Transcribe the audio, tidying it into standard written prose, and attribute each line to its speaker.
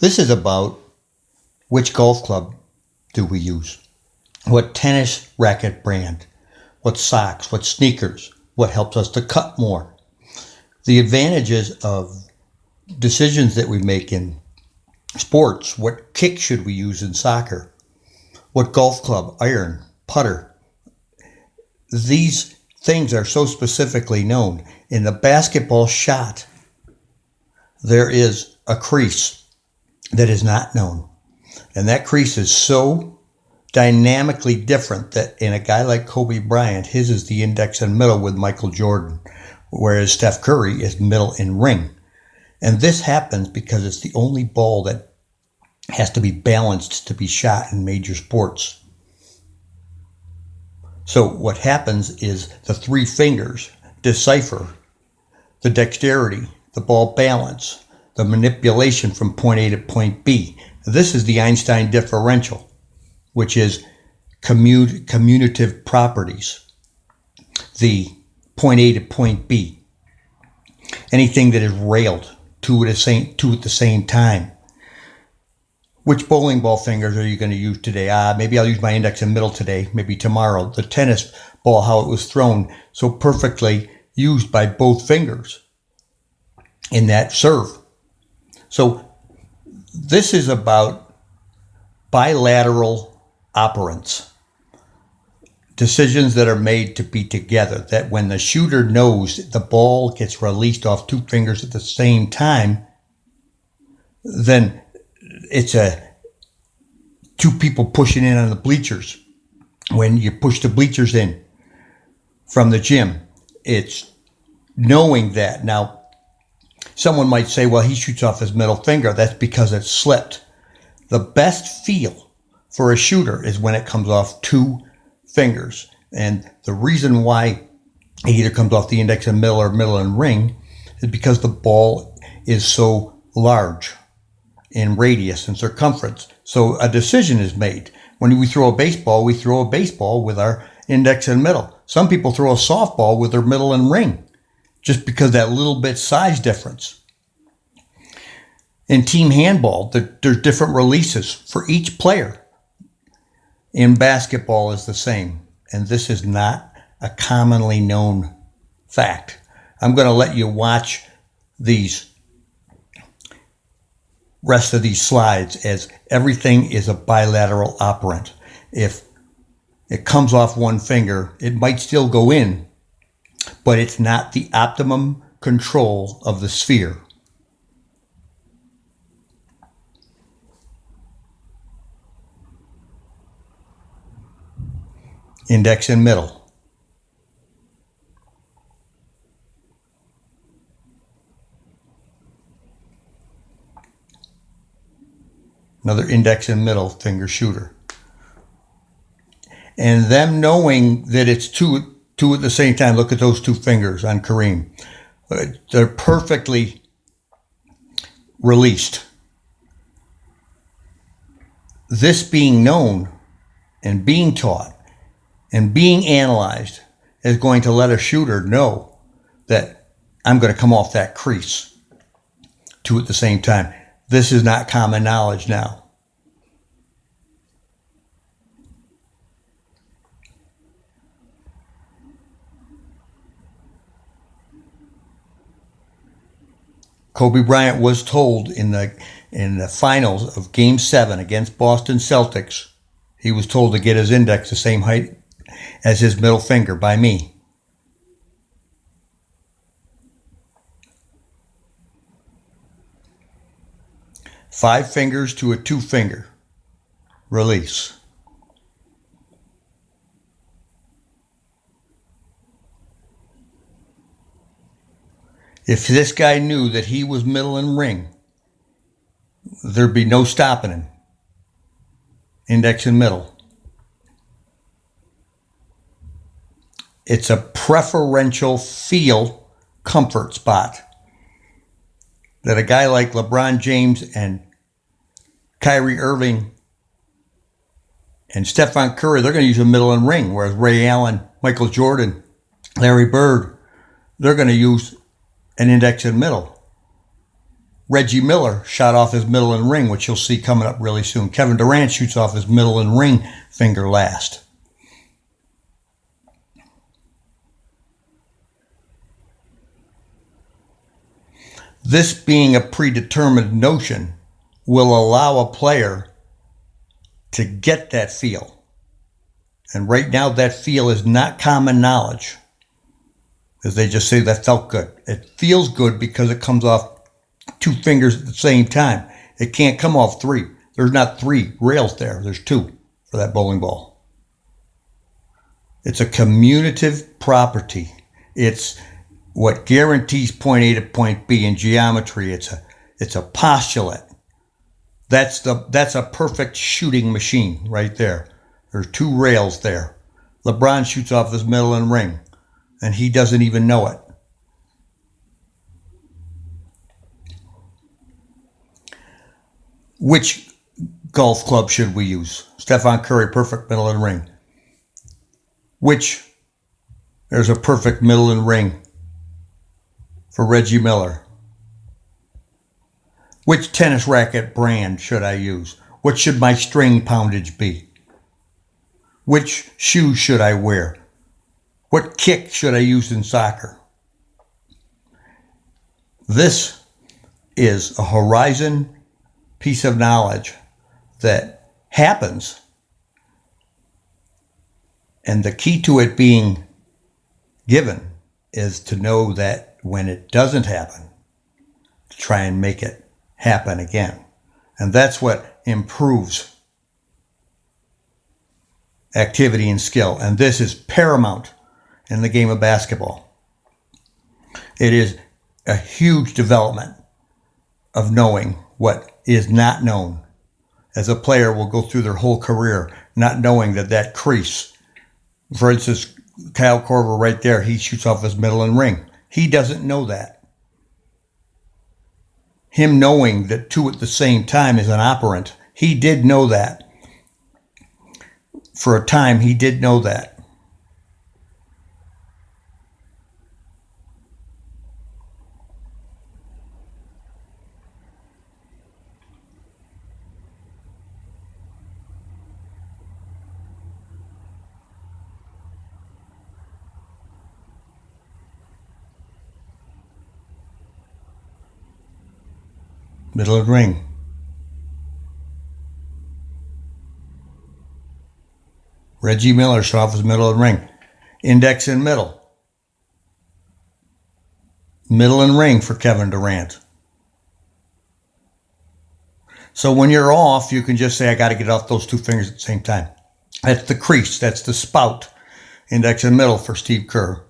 Speaker 1: This is about which golf club do we use, what tennis racket brand, what socks, what sneakers, what helps us to cut more, the advantages of decisions that we make in sports, what kick should we use in soccer, what golf club, iron, putter. These things are so specifically known. In the basketball shot, there is a crease that is not known. And that crease is so dynamically different that in a guy like Kobe Bryant, his is the index and middle with Michael Jordan, whereas Steph Curry is middle and ring. And this happens because it's the only ball that has to be balanced to be shot in major sports. So what happens is the three fingers decipher the dexterity, the ball balance, the manipulation from point A to point B. This is the Einstein differential, which is commutative properties. The point A to point B. Anything that is railed, two at the same time. Which bowling ball fingers are you going to use today? Maybe I'll use my index and middle today, maybe tomorrow. The tennis ball, how it was thrown, so perfectly used by both fingers in that serve. So this is about bilateral operants, decisions that are made to be together, that when the shooter knows the ball gets released off two fingers at the same time, then it's two people pushing in on the bleachers. When you push the bleachers in from the gym, it's knowing that. Now, someone might say, well, he shoots off his middle finger. That's because it slipped. The best feel for a shooter is when it comes off two fingers. And the reason why it either comes off the index and middle or middle and ring is because the ball is so large in radius and circumference. So a decision is made. When we throw a baseball with our index and middle. Some people throw a softball with their middle and ring, just because that little bit size difference. In team handball, there's different releases for each player. In basketball is the same. And this is not a commonly known fact. I'm going to let you watch these rest of these slides, as everything is a bilateral operant. If it comes off one finger, it might still go in, but it's not the optimum control of the sphere. Index and middle. Another index and middle finger shooter. And them knowing that it's two at the same time. Look at those two fingers on Kareem. They're perfectly released. This being known and being taught and being analyzed is going to let a shooter know that I'm going to come off that crease. Two at the same time. This is not common knowledge now. Kobe Bryant was told in the finals of Game 7 against Boston Celtics, he was told to get his index the same height as his middle finger by me. Five fingers to a two finger release. If this guy knew that he was middle and ring, there'd be no stopping him. Index and middle. It's a preferential feel comfort spot that a guy like LeBron James and Kyrie Irving and Stephen Curry, they're going to use a middle and ring, whereas Ray Allen, Michael Jordan, Larry Bird, they're going to use an index and middle. Reggie Miller shot off his middle and ring, which you'll see coming up really soon. Kevin Durant shoots off his middle and ring finger last. This being a predetermined notion will allow a player to get that feel. And right now that feel is not common knowledge. As they just say, that felt good. It feels good because it comes off 2 fingers at the same time. It can't come off 3. There's not 3 rails there. There's 2 for that bowling ball. It's a commutative property. It's what guarantees point A to point B in geometry. It's a postulate. That's a perfect shooting machine right there. There's 2 rails there. LeBron shoots off his middle and ring, and he doesn't even know it. Which golf club should we use? Stephen Curry, perfect middle and ring. There's a perfect middle and ring for Reggie Miller. Which tennis racket brand should I use? What should my string poundage be? Which shoes should I wear? What kick should I use in soccer? This is a horizon piece of knowledge that happens, and the key to it being given is to know that when it doesn't happen, to try and make it happen again. And that's what improves activity and skill. And this is paramount in the game of basketball. It is a huge development of knowing what is not known. As a player will go through their whole career not knowing that crease. For instance, Kyle Korver right there, he shoots off his middle and ring. He doesn't know that. Him knowing that 2 at the same time is an operant, he did know that. For a time, he did know that. Middle and ring. Reggie Miller shot off his middle and ring. Index and middle. Middle and ring for Kevin Durant. So when you're off, you can just say, I got to get off those 2 fingers at the same time. That's the crease. That's the spout. Index and middle for Steve Kerr.